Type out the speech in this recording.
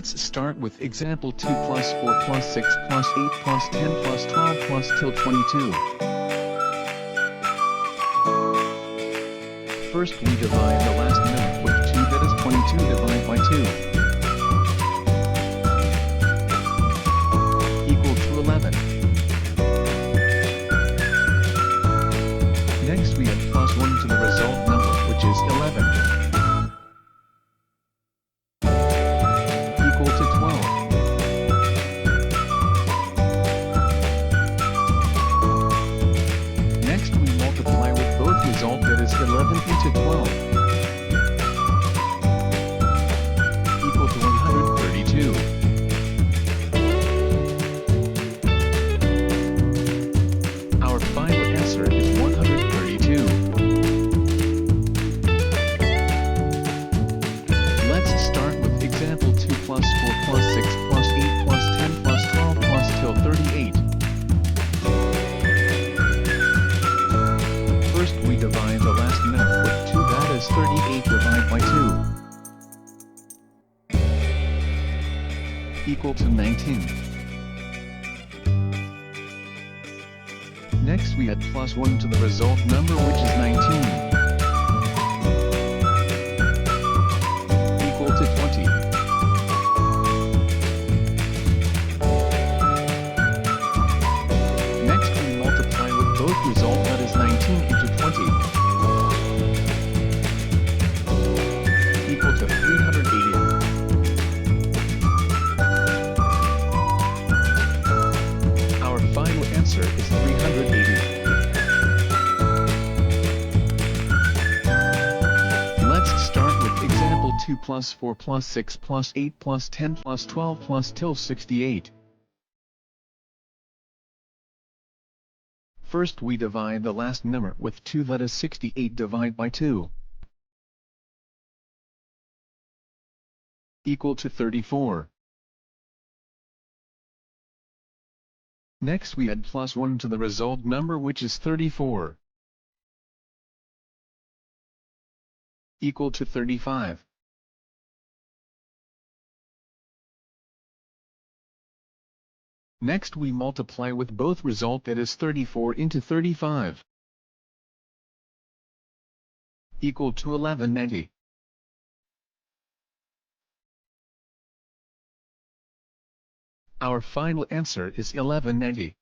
Let's start with example 2 plus 4 plus 6 plus 8 plus 10 plus 12 plus till 22. First we divide the last number with 2, that is 22 divided by 2. Equal to 11. Next we add plus 1 to the result number, which is 11. Equal to 12. Next we multiply with both result, that is 11 into 12. Equal to 132. Our final answer is 132. Let's start with example 2 plus 4 plus 6 plus 8 plus 10 plus 12 plus till 38. First we divide the last number with 2, that is 38 divided by 2. Equal to 19. Next we add plus 1 to the result number, which is 19. Equal to 20. Next we multiply with both result, that is 19 into 20. Equal to 380. Our final answer is 380. Let's start with example 2 plus 4 plus 6 plus 8 plus 10 plus 12 plus till 68. First we divide the last number with 2, that is 68 divided by 2. Equal to 34. Next we add plus 1 to the result number, which is 34. Equal to 35. Next we multiply with both result, that is 34 into 35. Equal to 1190. Our final answer is 1190.